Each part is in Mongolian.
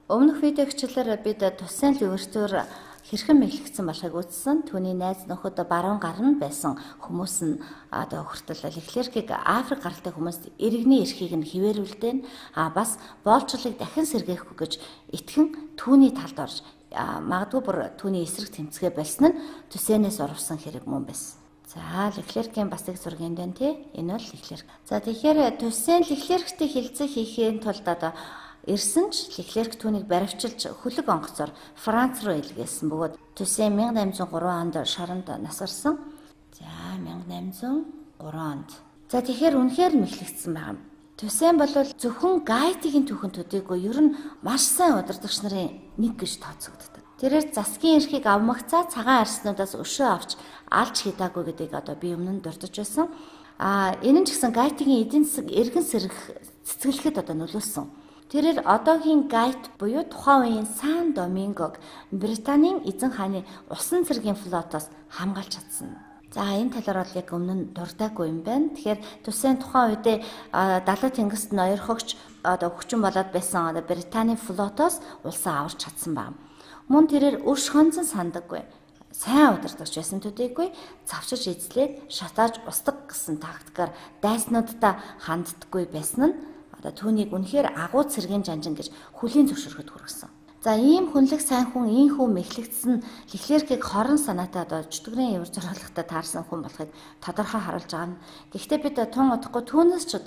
Өмнөх видео хичээлээр бид тусын ливертүр хэрхэн мэглэгдсэн болохыг үзсэн. Түүний найз нөхөд баруун гар нь байсан хүмүүс нь хүртэл Леклеркийг Африк гаралтай хүмүүст иргэний эрхийг нь хിവэрүүлдэн бас боолчлыг дахин сэргээхгүй гэж итгэн түүний талд орж магадгүй бүр түүний эсрэг тэмцгээ болсон нь Тусенээс урвсан хэрэг мөн байсан. За Леклеркийн бас их зургийн дээн тий энэ бол Леклерк. За тэгэхээр Тусен Леклерктэй хилцээ хийхийн тулд ирсэн ч Леклерк түүнийг баривчилж хөлөг онгоцоор Франц руу илгээсэн бөгөөд Тусен 1803 онд шоронд насарсан. За 1803 онд. За тэгэхээр үнэхээр мэхлэгдсэн байгаа. Тусен бол зөвхөн гайтигийн түүхэн төдийгүй ер нь маш сайн удирдагч нарын нэг гэж тооцогддог. Тэрээр засгийн эрхийг авмагцаа цагаан арснуудаас өшөө авч алж хидаагүй гэдгийг би өмнө нь дурдж байсан. Энэ нь ч гэсэн гайтигийн эдийн засаг эргэн сэрэх цэцгэлэхэд нөлөөлсөн. Тэрээр одоогийн гайт буюу тухайн үеийн Сан Домингог Британийн эзэн хааны усан цэргийн флотоос хамгаалж чадсан. За энэ талаар бол яг өмнө нь дуртаагүй юм байна. Тэгэхээр Тусен тухайн үедээ далай тэнгист ноёрхогч хүчин болоод байсан Британий флотоос улсаа аварч чадсан байна. Мөн тэрээр өрш хонцон сандаггүй. Сайн удирдагч байсан төдийгүй завчиж эзлээд шатааж устгах гэсэн тактикаар дайснуудтай ханддаггүй байсан нь түүнийг үнэхээр агуу цэргийн жанжин гэж хүлийн зөвшөөрөхөд хүргэсэн. За ийм хүнлэг сайн хүн ийхүү мэхлэгдсэн Леклеркийг хорон санаатай чөтгөрийн явар зориулгатай таарсан хүн болохыг тодорхой харуулж байгаа нь. Гэхдээ бид тун удахгүй түүнээс ч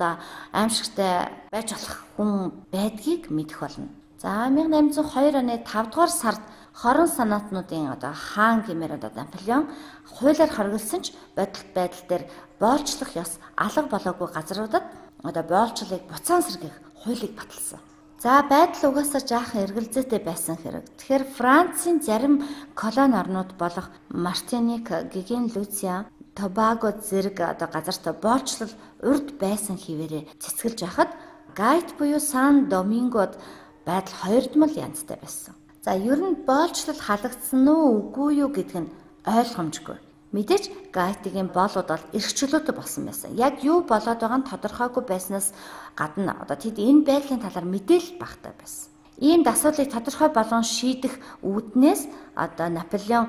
аимшигтай байж болох хүн байдгийг мэдэх болно. За 1802 оны 5 дугаар сард хорон санаатнуудын хаан гэмээр Наполеон хуулиар хоригдсон ч байдал дээр боолчлох ёс алга болоогүй газруудад боолчлыг буцаан сэргийх хуулийг баталсан. За байдал угаасаа жаахан эргэлзээтэй байсан хэрэг. Тэгэхээр Францын зарим колони орнууд болох Мартиник, Гиген, Люциан, Тобаго зэрэг газарт боолчлол урд байсан хിവэрээ цэцгэлж байхад гайт буюу Сан Домингод байдал хоёрдмол янзтай байсан. За ер нь боолчлол халагдсан уу үгүй юу гэдг нь ойлгомжгүй. Мэдээж гайтигийн боолууд бол эрхчлөөтэй болсон байсан. Яг юу болоод байгаа нь тодорхойгүй байснаас гадна тэд энэ байдлын талаар мэдээлэл багтаа байсан. Ийм асуудлыг тодорхой болгон шийдэх үүднээс Наполеон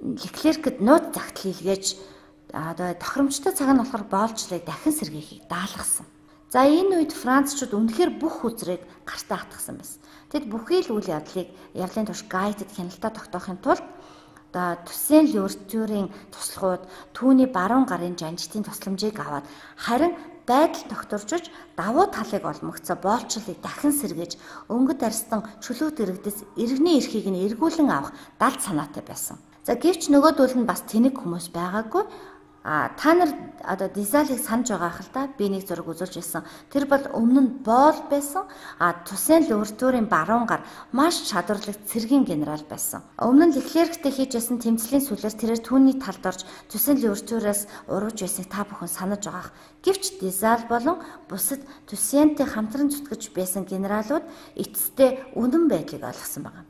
Леклеркэд нууц загтал хийлгээж тохиромжтой цаг нь болохоор боолчлыг дахин сэргээхийг даалгасан. За энэ үед Францчууд үнэхээр бүх үзрийг гартаа хатгсан байсан. Тэд бүхий л үйл явдлын турш гайтад хяналтаа тогтоохын тулд Тусен ливертүрийн туслахууд түүний баруун гарын жанжтын тусламжийг аваад харин байдал тогтворжиж давуу талыг олмогцоо боолчлыг дахин сэргээж өнгөт арстан чөлөөт иргэдэс иргэний эрхийг нь эргүүлэн авах далд санаатай байсан. За гэвч нөгөөдөл нь бас тэнэг хүмүүс байгаагүй. Та нар Дизалыг санаж байгаа хэл та би нэг зураг үзүүлж байсан. Тэр бол өмнө нь боол байсан. Тусен ливертүрийн баруун гар маш чадварлагт цэргийн генерал байсан. Өмнө нь Леклерктэй хийжсэн тэмцлийн сүлээр тэрээр түүний талд орж Тусен ливертүрээс урууж байсныг та бүхэн санаж байгаах. Гэвч Дизал болон бусад Тусентэй хамтран зүтгэж байсан генералууд эцэстээ үнэн байдлыг ойлгосон байна.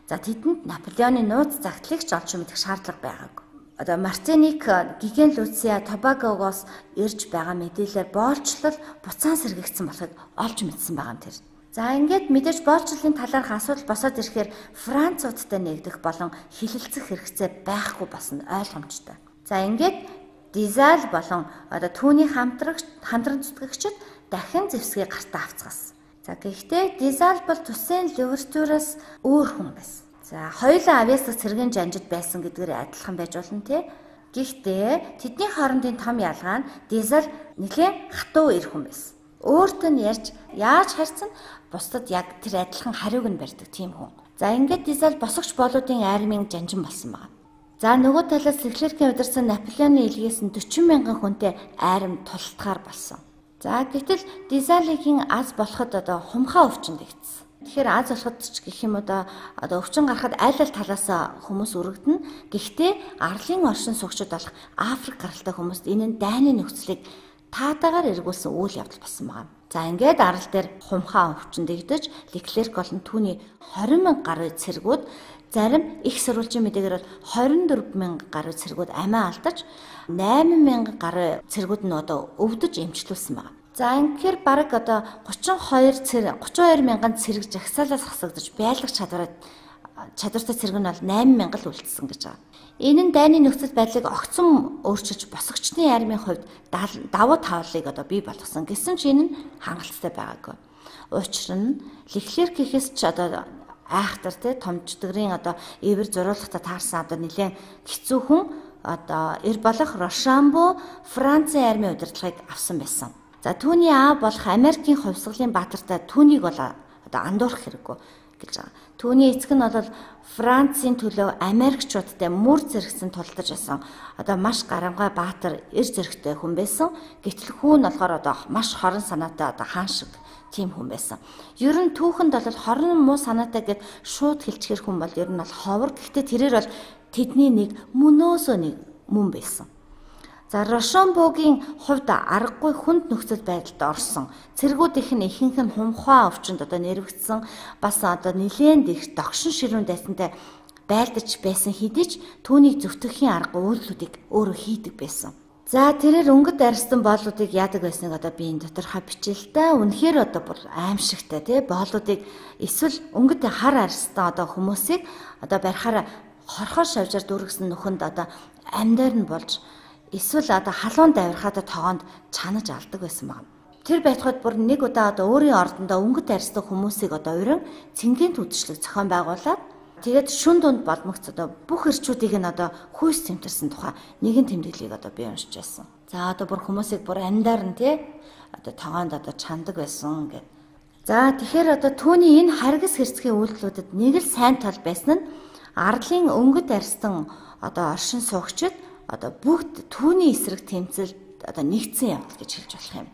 За тэдэнд Наполеоны нууц загтлыг ч олж мэдэх шаардлага байгаагүй. Мартиник, Гиген, Люциа, Тобагогоос ирж байгаа мэдээлэлээр боолчлол буцаан сэргийгдсэн болохыг олж мэдсэн байгаа юм тэр. За ингээд мэдээж боолчлолын талаарх асуудал босоод ирэхээр Француудтай нэгдэх болон хилэлцэх хэрэгцээ байхгүй болсон ойлгомжтой. За ингээд Дизал болон түүний хамтран зүтгэгчид дахин зэвсгээ гартаа авцгаасан. За гэхдээ Дизал бол Тусен ливертүрээс өөр хүн байсан. За хоёулаа авьяасах цэргийн жанжид байсан гэдгээр адилхан байж болно тий. Гэхдээ тэдний хоорондын том ялгаа нь Дизал нэлээд хатуу эр хүн байсан. Өөртөө нь ярьж яаж харьцсан бусдад яг тэр адилхан хариуг нь барьдаг тийм хүн. За ингээд Дизал босгоч боолуудын армийн жанжин болсон байна. За нөгөө талаас Леклеркийн удирсан Наполеоны илгээс нь 40 мянган хүнтэй арим тултгаар болсон. За гэтэл Дизалигийн аз болоход хумхаа өвчнөд игдсэн. Тэгэхээр аз болоход ч гэх юм өвчин гарахад аль талаас хүмүүс өргөднө. Гэхдээ арлын оршин суугчид болох Африк гаралтай хүмүүст энэ нь дайны нөхцөлийг таатаагаар эргүүлсэн үйл явдал болсон байна. За ингээд арал дээр хумхаа өвчин дэгдэж Леклерк болон түүний 20 мянга гаруй цэргүүд зарим их сурвалжийн мэдээгээр бол 24 мянга гаруй цэргүүд амиа алдаж 8 мянга гаруй цэргүүд нь өвдөж эмчлүүлсэн байна. За ингээд бараг одоо 32 мянган цэрэг жагсаалаас хасагдаж байлгах чадвартай цэрэг нь бол 8 мянга л үлдсэн гэж байгаа. Энэ нь дайны нөхцөл байдлыг огцом өөрчилж босгочны армийн хувьд давуу тавлыг одоо бий болгосон гэсэн ч энэ нь хангалттай байгаагүй. Учир нь Леклерк гэхээс ч одоо айхтар томчдгрийн одоо эвэр зуруулахта таарсан одоо нэлээд хэцүү хүн одоо эр болох Рошамбо Францын армийн удирдлагыг авсан байсан. За түүний аав болох Америкийн хувьсгалын баатартай түүнийг бол одоо андуурах хэрэггүй гэж байгаа. Түүний эцэг нь бол Францын төлөө Америкчуудтай мөр зэрэгсэн тулдаж байсан. Одоо маш гарамгай баатар эр зэрэгтэй хүн байсан. Гэтэл хүүн болохоор одоо маш хорон санаатай одоо хаан шиг тийм хүн байсан. Ер нь түүхэнд бол хорон муу санаатай гэд шууд хэлчихэр хүн бол ер нь бол ховор. Гэхдээ тэрээр бол тэдний нэг мөнөөсөө нэг мөн байсан. За Рошамбогийн хувьд аргагүй хүнд нөхцөл байдалд орсон. Цэргүүдийнх нь ихэнх нь хумхаа өвчнөд одоо нэрвэгдсэн, бас одоо нэлээд их догшин ширүүн дайсантай байлдаж байсан хэдий ч түүнийг зөвтгөхийн арга үйлдэлүүдийг өөрөө хийдэг байсан. За тэрээр өнгөт арьстан боолуудыг яадаг байсныг одоо би энэ дотор бичилтэй. Үнэхээр одоо бүр аимшигтай боолуудыг эсвэл өнгөт хар арьстан одоо хүмүүсийг одоо барихаар хорхоор шавжаар дүүргэсэн нөхөнд одоо амьдаар нь болж эсвэл одоо халуун давирхаад тогоонд чанаж алдаг байсан байна. Тэр байтугад бүр нэг удаа одоо өөрийн ордондоо өнгөт арьстай хүмүүсийг одоо урин цэнгийн түдшлэг зохион байгуулад тэгээд шүн дунд болмогц одоо бүх эрчүүдийг нь одоо хүйс тэмтэрсэн тухай нэгэн тэмдэглэлийг одоо би уншиж байсан. За одоо бүр хүмүүсийг бүр амьдаар нь одоо тогоонд одоо чандаг байсан гэд. За тэгэхээр одоо түүний энэ харгас хэрцгийн үйлдэлүүдэд нэг л сайн тал байсан нь арлын өнгөт арьстан одоо оршин суугчид одоо бүгд түүний эсрэг тэмцэлд одоо нэгдсэн явдал гэж хэлж болох юм.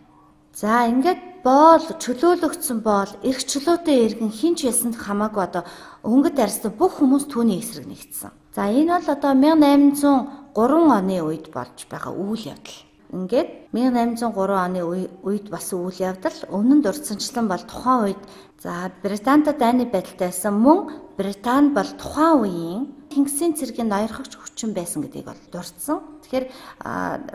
За ингээд боол чөлөөлөгдсөн боол эрх чөлөөтэй иргэн хинч ясанд хамаагүй одоо өнгөт арьстан бүх хүмүүс түүний эсрэг нэгдсэн. За энэ бол одоо 1803 оны үед болж байгаа үйл явдал. Ингээд 1803 оны үед бас үйл явдал өмнө нь дурдсанчлан бол тухайн үед за Британид дайны байдалтай байсан мөн Британи бол тухайн үеийн Тэнгисийн цэргийн ноёрхогч хүчин байсан гэдгийг бол дурдсан. Тэгэхээр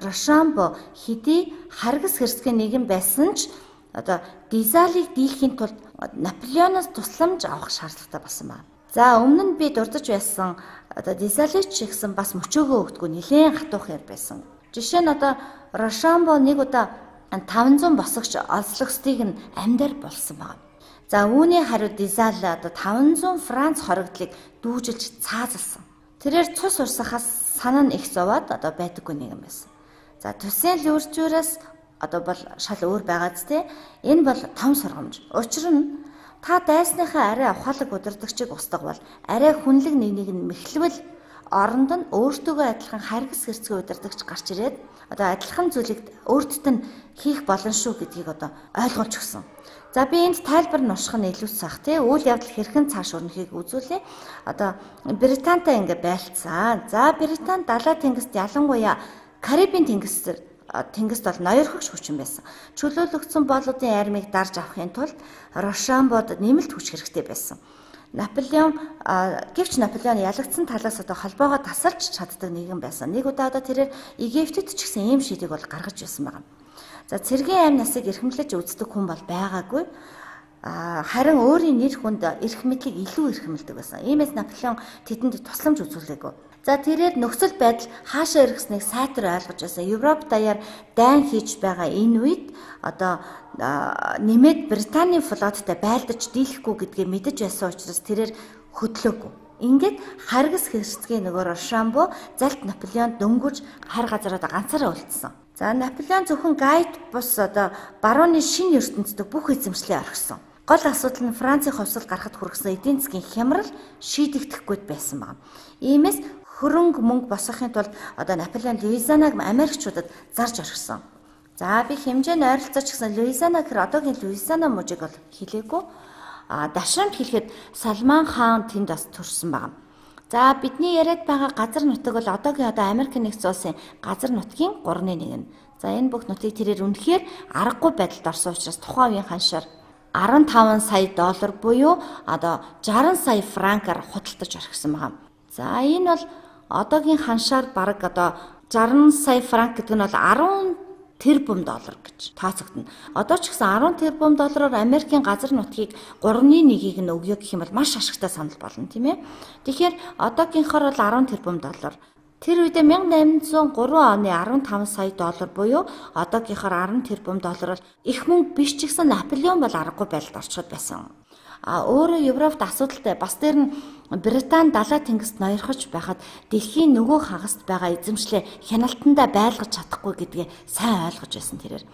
Рошамбо хэдий харгас хэрсгийн нэгэн байсан ч одоо Дизалийг дийлэхийн тулд Наполеоноос тусламж авах шаардлагатай болсон байна. За өмнө нь би дурдж байсан одоо Дизалич гэсэн бас мөчөөгөө өгдөггүй нэлээд хатуух яр байсан. Жишээ нь одоо Рошамбо нэг удаа 500 босогч олслогсдыг нь амьдаар болсон байна. За үүний хариу Дизал одоо 500 Франц хоригдлыг дүүжилж цаазалсан. Тэрээр цус урсахаас санаа нь их зовоод одоо байдаггүй нэгэн байсан. За Туссен Лүржүүрээс одоо бол шал өөр байгаа зү. Энэ бол том сургамж. Учир нь та дайсныхаа арай ухаалаг удирдагчийг устгах бол арай хүнлэг нэг нь мэхлэвэл оронд нь өөртөөгөө адилхан харгас хэрцгий удирдагч гарч ирээд одоо адилхан зүйлийг өөртөд нь хийх болно шүү гэдгийг одоо ойлгуулж өгсөн. За би энд тайлбар нь унших нь илүү сах үйл явдал хэрхэн цааш өрнөхийг үзүүлээ. Одоо Британтай ингээ байлцсан. За Британи далай тэнгист ялангуяа Карибын тэнгист бол ноёрхогч хүчин байсан. Чөлөөлөгдсөн боолуудын армийг дарж авахын тулд Рошамбод нэмэлт хүч хэрэгтэй байсан. Наполеон ялагдсан талаас одоо холбоогоо тасалж чаддаг нэгэн байсан. Нэг удаа одоо тэрээр Египтэд ч гэсэн ийм шийдийг бол гаргаж байсан байна. За цэргийн амь насыг эрхэмлэж үздэг хүн бол байгаагүй. Харин өөрийн нэр хүнд эрх мэдлийг илүү эрхэмлдэг байсан. Иймээс Наполеон тэдэнд тусламж үзүүлээгүй. За тэрээр нөхцөл байдал хаашаа эргэснийг сайтар ойлгож байсан. Европ даяар дайн хийж байгаа энэ үед одоо нэмээд Британий флоттой байлдаж дийлэхгүй гэдгээ мэдэж байсан учраас тэрээр хөдлөөгүй. Ингээд харгас хэрцгийн нөгөө Рошамбо залт Наполеон дөнгөж хар газараа ганцаараа үлдсэн. За Наполеон зөвхөн гайд бус одоо барууны шинэ ертөнцийн бүх эзэмшлээ орхисон. Гол асуудал нь Францын хувьсгал гарахад хүргэсэн эдийн засгийн хямрал шийдэгдэхгүй байсан байна. Иймээс хөрөнгө мөнгө босгохын тулд одоо Наполеон Луизианаг Америкчуудад зарж орхисон. За би хэмжээнд ойролцооч гэсэн Луизиана гэхэр одоогийн Луизиана мужийг бол хэлээгүй. Дашрамт хэлэхэд Салман хаан тэнд бас төрсэн байна. За бидний яриад байгаа газар нутаг бол одоогийн Америк нэгдсэн улсын газар нутгийн 3/1. За энэ бүх нутгийг тэрээр үнэхээр аргагүй байдалд орсон учраас тухайн үеийн ханшаар 15 сая доллар буюу одоо 60 сая франкаар худалдаж орхисон байна. За энэ бол одоогийн ханшаар бараг одоо 60 сая франк гэдэг нь бол тэрбум доллар гэж тооцогдно. Одоо ч гэсэн 10 тэрбум доллараар Америкийн газар нутгийг 3.1-ийг нь өгье гэх юм бол маш ашигтай санал болно, тийм ээ. Тэгэхээр одоогийнхоор бол 10 тэрбум доллар. Тэр үедээ 1803 оны 15 сая доллар буюу одоогийнхоор 10 тэрбум доллараар их мөнгө биш ч гэсэн Наполеон бол аргагүй байдалд орчиход байсан. Өөрөө Европт асуудалтай. Бас дээр нь Британи далай тэнгист ноёрхож байхад дэлхийн нөгөө хагаст байгаа эзэмшлээ хяналтандаа байлгаж чадахгүй гэдгээ сайн ойлгож байсан тэрээр.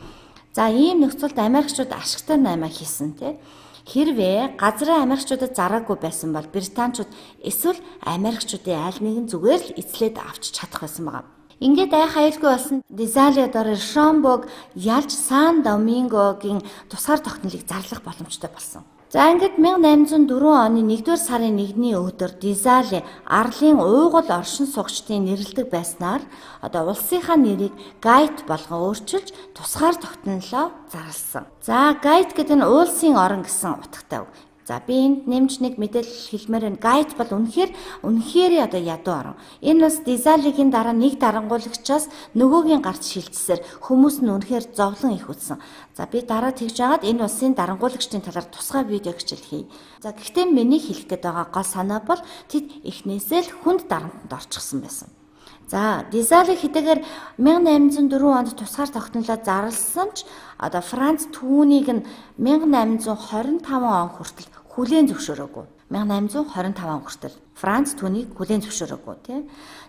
За ийм нөхцөлд Америкчууд ашигтай наймаа хийсэн тий. Хэрвээ газрын Америкчуудад зараагүй байсан бол британчууд эсвэл Америкчуудын аль нэгэн зүгээр л эзлээд авч чадах байсан байгаа. Ингээд айх аюулгүй болсон Дизалиадор Шомбог ялж Сан Домингогийн тусгаар тогтнолыг зарлах боломжтой болсон. За ингээд 1804 оны 1-р сарын 1-ний өдөр Дизали арлын уугуул оршин суугчдын нэрлэдэг байснаар одоо улсынхаа нэрийг Гайт болгон өөрчилж тусгаар тогтнолоо зарласан. За Гайт гэдэг нь уулсын орон гэсэн утгатай үг. За би энд нэмж нэг мэдээлэл хэлмээр байна. Гайт бол үнэхээр одоо ядуу орон. Энэ бас Дизалигийн дараа нэг дарангуулагчаас нөгөөгийн гарт шилжсээр хүмүүс нь үнэхээр зовлон их үзсэн. За би дараа тэгж яагаад энэ улсын дарангуулагчдын талаар тусгай видео хичээл хий. За гэхдээ миний хэлэх гээд байгаа гол санаа бол тэд эхнээсээ л хүнд дарамтанд орчихсон байсан. За Дизали хэдийгээр 1804 онд тусгаар тогтнолоо зарласан ч одоо Франц түүнийг нь 1825 он хүртэл хүлээн зөвшөөрөөгүй. 1825 он хүртэл Франц түүнийг хүлээн зөвшөөрөөгүй тий.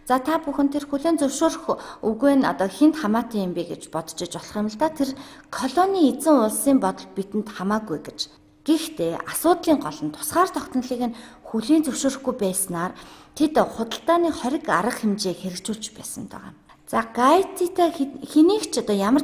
За та бүхэн тэр хүлээн зөвшөөрөх үгүй нь одоо хинт хамаатай юм бэ гэж бодож иж болох юм л да. Тэр колони эзэн улсын бодол бидэнд хамаагүй гэж. Гэхдээ асуудлын гол нь тусгаар тогтнолыг нь хүлээн зөвшөөрөхгүй байснаар тэд худалдааны хориг арга хэмжээ хэрэгжүүлж байсан байгаа. За Гайтитай хэнийг ч одоо ямар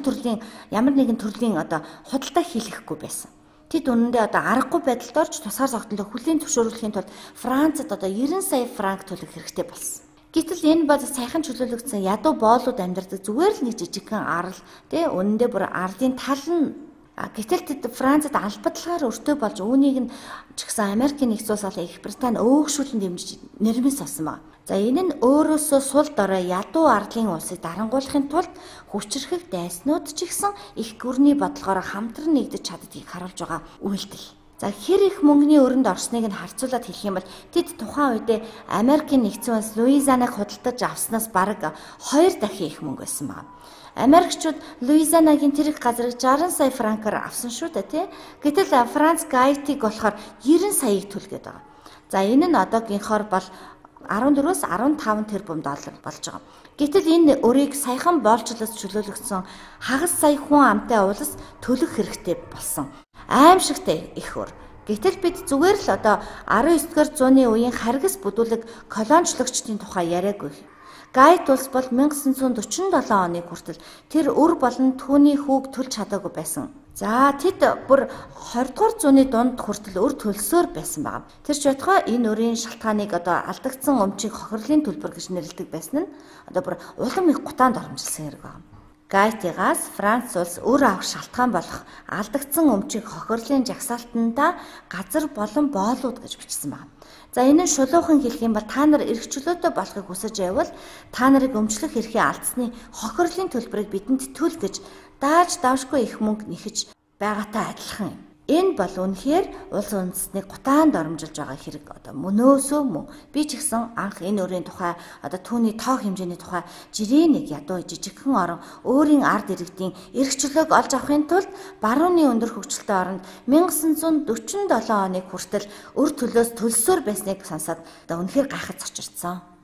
нэгэн төрлийн одоо худалдаа хийлгэхгүй байсан. Тэд үнэндээ одоо аргагүй байдалд орж тусгаар тогтнолыг хүлээн зөвшөөрүүлэхийн тулд Францад одоо 90 сая франк төлөх хэрэгтэй болсон. Гэтэл энэ бол сайхан чөлөөлөгдсөн ядуу боолууд амьдардаг зүгээр л нэг жижигхэн арал тий үнэндээ бүр арлын тал нь гэтэл тэд Францад албадлагаар өртөө болж үүнийг нь ч гэсэн Америкийн нэгдсэн улс болон Их Британи өөгшүүлэн дэмжиж нэрмээс авсан байна. За энэ нь өөрөөсөө сул дорой ядуу арлын улсыг дарангуулахын тулд хүчрхэг дайснууд ч гэсэн их гүрний бодлогоор хамтран нэгдэж чаддгийг харуулж байгаа үйлдэл. За хэр их мөнгөний өрөнд орсныг нь харьцуулаад хэлэх юм бол тэд тухайн үедээ Америкийн нэгдсэн улс Луизианаг худалдаж авснаас бараг 2 дахин их мөнгө байсан байна. Америкчууд Луизианагийн тэр их газрыг 60 сая франкаар авсан шүү дээ тий. Гэтэл Франц Гайтиг болохоор 90 саяыг төлгээд байгаа. За энэ нь одоогийнхоор бол 14-өөс 15 тэрбум доллар болж байгаа. Гэтэл энэ өрийг саяхан боолчлоос чөлөөлөгдсөн хагас сая хүн амтай улс төлөх хэрэгтэй болсон. Аимшигтай их өр. Гэтэл бид зүгээр л одоо 19-р зууны үеийн харгас бүдүүлэг колоничлогчдын тухай яриаггүй. Гайт улс бол 1947 оны хүртэл тэр өр болон түүний хүүг төлж чадаагүй байсан. За тэд бүр 20-р зууны дунд хүртэл өр төлсөөр байсан байна. Тэр ч байтугай энэ өрийн шалтгааныг одоо алдагдсан өмчийг хохирлын төлбөр гэж нэрлэдэг байсан нь одоо бүр улам их гутаанд оромжилсан хэрэг байна. Гайтигаас Франц улс өр авах шалтгаан болох алдагдсан өмчийг хохирлын жагсаалтандаа газар болон боолууд гэж бичсэн байна. За энэ нь шулуухан хэлэх юм бол та нар эрх чөлөөтэй болохыг хүсэж байвал та нарыг өмчлөх эрхээ алдсны хохирлын төлбөрийг бидэнд төл гэж дааж давшгүй их мөнгө нэхэж байгаатай адилхан юм. Энэ бол үнэхээр улс үндэстнийг гутаанд оромжилж байгаа хэрэг одоо мөнөөсөө мөн. Би ч гэсэн анх энэ өрийн тухай одоо түүний тоо хэмжээний тухай жирийн нэг ядуу жижигхэн орон өөрийн ард иргэдийн эрх чөлөөг олж авахын тулд барууны өндөр хөгжилтэй оронд 1947 оны хүртэл өр төлөөс төлсөөр байсныг сонсоод одоо үнэхээр гайхаж цочирдсан.